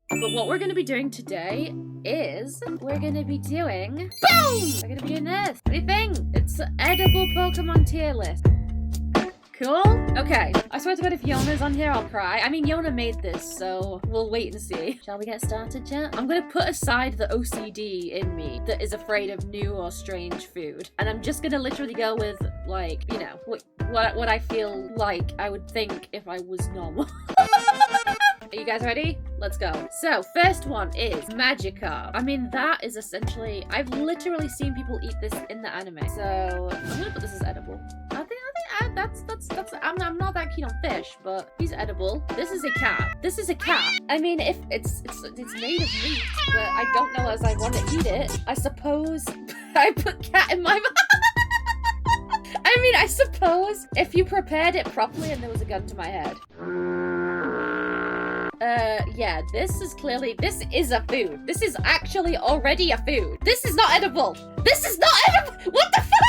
But what we're going to be doing today is we're going to be doing... Boom! We're going to be doing this. What do you think? It's an edible Pokemon tier list. Cool? Okay. I swear to God, if Yona's on here, I'll cry. I mean, Yona made this, so we'll wait and see. Shall we get started, chat? I'm gonna put aside the OCD in me that is afraid of new or strange food. And I'm just gonna literally go with, like, you know, what I feel like I would think if I was normal. Are you guys ready? Let's go. So, first one is Magikarp. I mean, that is essentially... I've literally seen people eat this in the anime. So, I'm gonna put this as edible. I'm not that keen on fish, but he's edible. This is a cat. This is a cat. I mean, if it's made of meat, but I don't know as I want to eat it. I suppose I put cat in my mouth. I mean, I suppose if you prepared it properly and there was a gun to my head. Yeah, this is a food. This is actually already a food. This is not edible. This is not edible. What the fuck?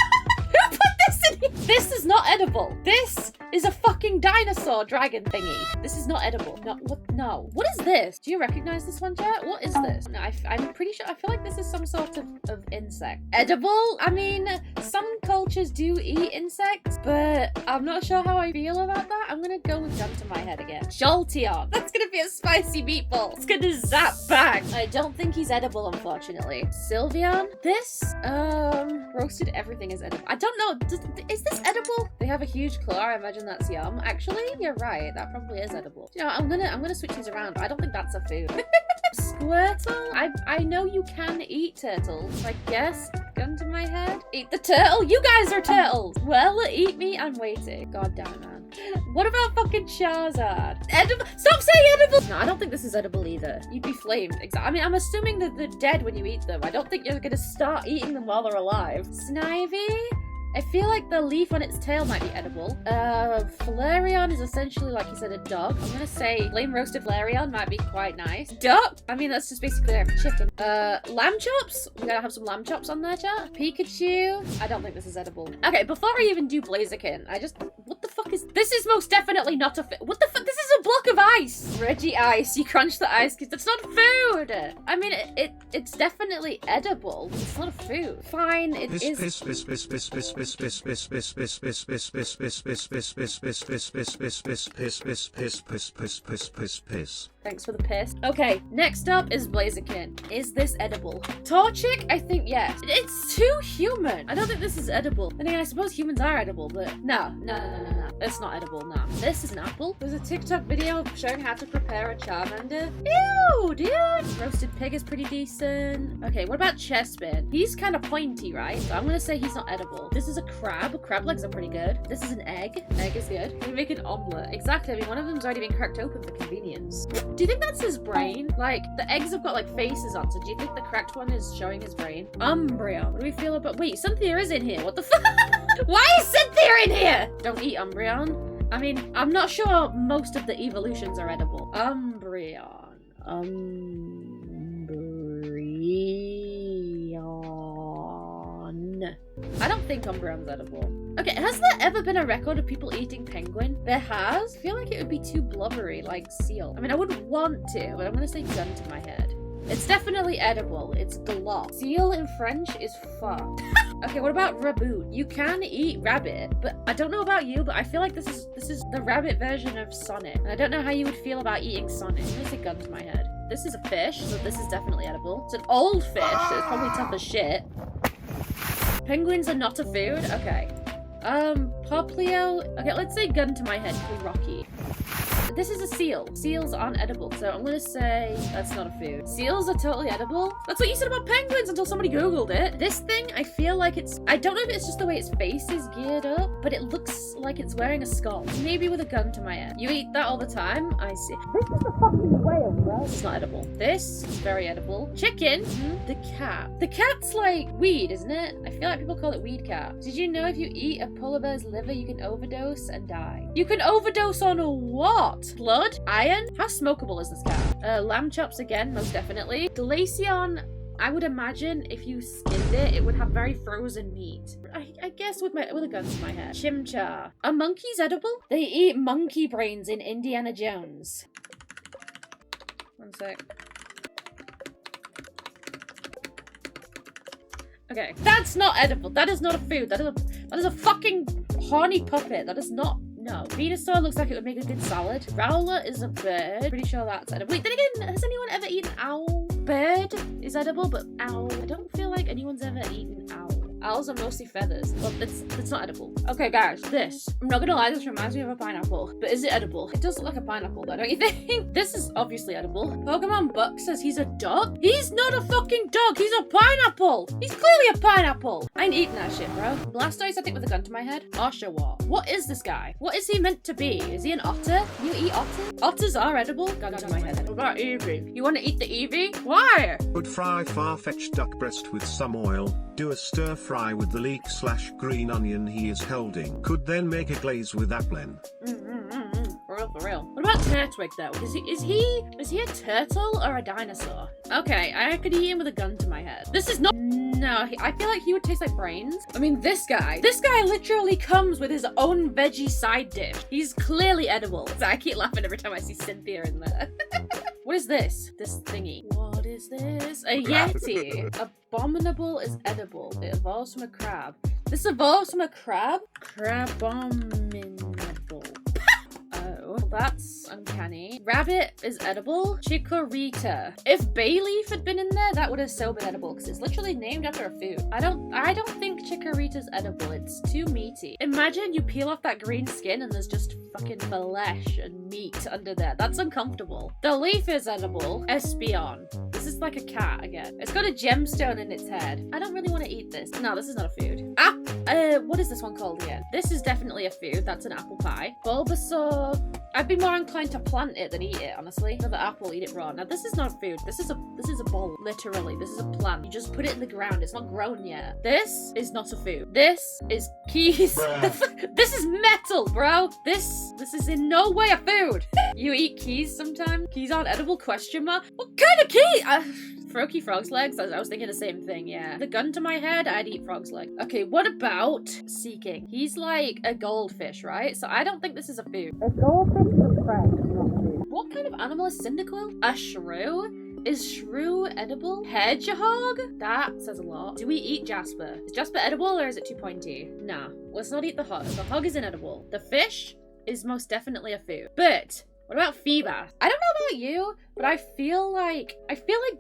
Who put this in here? This is not edible. This is a fucking dinosaur dragon thingy. This is not edible. No, what? No. What is this? Do you recognize this one, chat? What is this? No, I'm pretty sure. I feel like this is some sort of insect. Edible? I mean, some cultures do eat insects, but I'm not sure how I feel about that. I'm gonna go with gun to my head again. Jolteon. That's gonna be a spicy meatball. It's gonna zap back. I don't think he's edible, unfortunately. Sylveon. This, roasted everything is edible. I don't know. Is this edible? They have a huge claw. I imagine that's yum. Actually, you're right. That probably is edible. You know, I'm gonna switch these around. I don't think that's a food. Squirtle. I know you can eat turtles. I guess. Gun to my head. Eat the turtle. You guys are turtles. Well, eat me. I'm waiting. God damn it, man. What about fucking Charizard? Edible. Stop saying edible. No, I don't think this is edible either. You'd be flamed. I mean, I'm assuming that they're dead when you eat them. I don't think you're gonna start eating them while they're alive. Snivy. I feel like the leaf on its tail might be edible. Flareon is essentially, like you said, a dog. I'm gonna say flame roasted Flareon might be quite nice. Duck? I mean, that's just basically like a chicken. Lamb chops? We gotta have some lamb chops on there, chat. Pikachu? I don't think this is edible. Okay, before I even do Blaziken, what the fuck is... This is most definitely not a... What the fuck? This is a block of ice! Reggie Ice. You crunch the ice because that's not food! I mean, it's definitely edible. It's not a food. Fine, it is... Thanks for the piss. Okay, next up is Blaziken. Is this edible? Torchic? I think yes. It's too human. I don't think this is edible. I mean, I suppose humans are edible, but no. It's not edible, no. This is an apple. There's a TikTok video showing how to prepare a Charmander. Ew, dude. Roasted pig is pretty decent. Okay, what about Chespin? He's kind of pointy, right? So I'm gonna say he's not edible. This is a crab. Crab legs are pretty good. This is an egg. Egg is good. We make an omelet. Exactly. I mean, one of them's already been cracked open for convenience. Do you think that's his brain? Like, the eggs have got, like, faces on, so do you think the cracked one is showing his brain? Umbreon. What do we feel about... Wait, Cynthia is in here. What the fuck? Why is Cynthia in here? Don't eat Umbreon. I mean, I'm not sure most of the evolutions are edible. Umbreon. I don't think Umbreon's edible. Okay, has there ever been a record of people eating penguin? There has? I feel like it would be too blubbery, like seal. I mean, I wouldn't want to, but I'm gonna say gun to my head. It's definitely edible. It's gloss. Seal in French is fucked. Okay, what about raboot? You can eat rabbit, but I don't know about you, but I feel like this is the rabbit version of Sonic. And I don't know how you would feel about eating Sonic. I'm gonna say gun to my head. This is a fish, so this is definitely edible. It's an old fish, so it's probably tough as shit. Penguins are not a food? Okay. Poplio. Okay, let's say gun to my head. Rocky. This is a seal. Seals aren't edible, so I'm gonna say that's not a food. Seals are totally edible? That's what you said about penguins until somebody googled it. This thing, I feel like it's... I don't know if it's just the way its face is geared up, but it looks like it's wearing a skull. Maybe with a gun to my head. You eat that all the time? I see. This is a fucking whale, bro. It's not edible. This is very edible. Chicken? The cat. The cat's like weed, isn't it? I feel like people call it weed cat. Did you know if you eat a polar bear's liver, you can overdose and die? You can overdose on a what? Blood? Iron? How smokable is this cat? Lamb chops again, most definitely. Glaceon, I would imagine if you skinned it, it would have very frozen meat. I guess with a gun to my head. Chimchar. Are monkeys edible? They eat monkey brains in Indiana Jones. One sec. Okay, that's not edible. That is not a food. That is a fucking horny puppet. That is not. No. Venusaur looks like it would make a good salad. Growler is a bird. Pretty sure that's edible. Wait, then again, has anyone ever eaten owl? Bird is edible, but owl. I don't feel like anyone's ever eaten owl. Owls are mostly feathers. Well, that's not edible. Okay, guys, this. I'm not gonna lie, this reminds me of a pineapple. But is it edible? It does look like a pineapple, though, don't you think? This is obviously edible. Pokemon Buck says he's a dog? He's not a fucking dog. He's a pineapple. He's clearly a pineapple. I ain't eating that shit, bro. Blastoise, I think, with a gun to my head. Oshawott. What is this guy? What is he meant to be? Is he an otter? Can you eat otters? Otters are edible. Gun to my head. What about Eevee? You want to eat the Eevee? Why? Would fry far-fetched duck breast with some oil, do a stir fry with the leek/green onion he is holding. Could then make a glaze with aplen. For real. What about Turtwig though? Is he a turtle or a dinosaur? Okay, I could eat him with a gun to my head. This is not. No, I feel like he would taste like brains. I mean, this guy literally comes with his own veggie side dish. He's clearly edible. So I keep laughing every time I see Cynthia in there. What is this? This thingy. What is this? A Yeti. Abominable is edible. It evolves from a crab. This evolves from a crab? Crabominable. Oh, that's uncanny. Rabbit is edible. Chikorita. If Bayleaf had been in there, that would have so been edible because it's literally named after a food. I don't think Chikorita's edible. It's too meaty. Imagine you peel off that green skin and there's just fucking flesh and meat under there. That's uncomfortable. The leaf is edible. Espeon. This is like a cat again. It's got a gemstone in its head. I don't really want to eat this. No, this is not a food. What is this one called again? This is definitely a food. That's an apple pie. Bulbasaur. I'd be more inclined to plant it than eat it, honestly. Another apple, eat it raw. Now, this is not food. This is a bowl. Literally, this is a plant. You just put it in the ground. It's not grown yet. This is not a food. This is keys. This is metal, bro. This is in no way a food. You eat keys sometimes? Keys aren't edible? Question mark? What kind of key? Froakie frog's legs? I was thinking the same thing, yeah. The gun to my head, I'd eat frog's leg. Okay, what about Seeking? He's like a goldfish, right? So I don't think this is a food. A goldfish is a prey, not food. What kind of animal is Cyndaquil? A shrew? Is shrew edible? Hedgehog? That says a lot. Do we eat Jasper? Is Jasper edible or is it too pointy? Nah, let's not eat the hog. The hog is inedible. The fish is most definitely a food. But what about Feebas? I don't know about you, but I feel like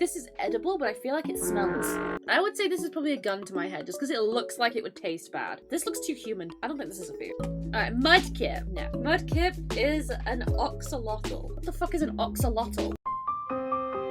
this is edible, but I feel like it smells. I would say this is probably a gun to my head, just because it looks like it would taste bad. This looks too human. I don't think this is a food. Alright, Mudkip. No. Mudkip is an oxalotl. What the fuck is an oxalotl?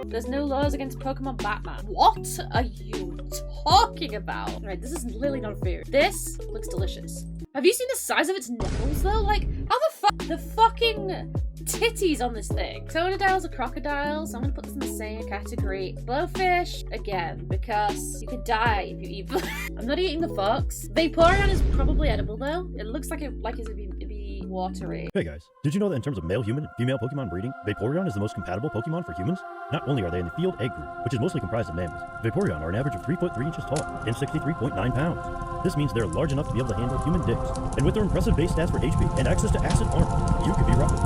There's no laws against Pokemon Batman. What are you talking about? Alright, this is literally not a food. This looks delicious. Have you seen the size of its nipples though? Like, how the fuck? The fucking titties on this thing. Totodile's a crocodile, so I'm gonna put this in the same category. Blowfish, again, because you could die if you eat. I'm not eating the fox. Vaporeon is probably edible though. It looks like it'd be watery. Hey guys, did you know that in terms of male human and female Pokemon breeding, Vaporeon is the most compatible Pokemon for humans? Not only are they in the field egg group, which is mostly comprised of mammals, Vaporeon are an average of 3 foot 3 inches tall and 63.9 pounds. This means they're large enough to be able to handle human dicks. And with their impressive base stats for HP and access to acid armor, you could be ruffled.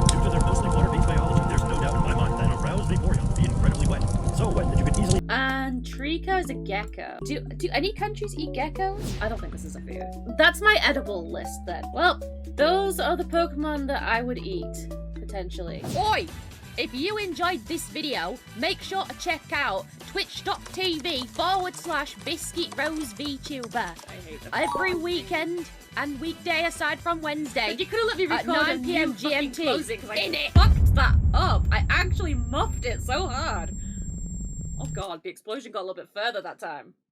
Due to their mostly water-based biology, there's no doubt in my mind that an aroused Vaporeon would be incredibly wet. So wet that you could easily... And Trico is a gecko. Do any countries eat geckos? I don't think this is a food. That's my edible list then. Well, those are the Pokemon that I would eat, potentially. Oi! If you enjoyed this video, make sure to check out twitch.tv/Biscuit Rose VTuber. I hate them. Every weekend and weekday aside from Wednesday. But you could have let me record at 9 PM GMT. closing, I fucked that up. I actually muffed it so hard. Oh god, the explosion got a little bit further that time.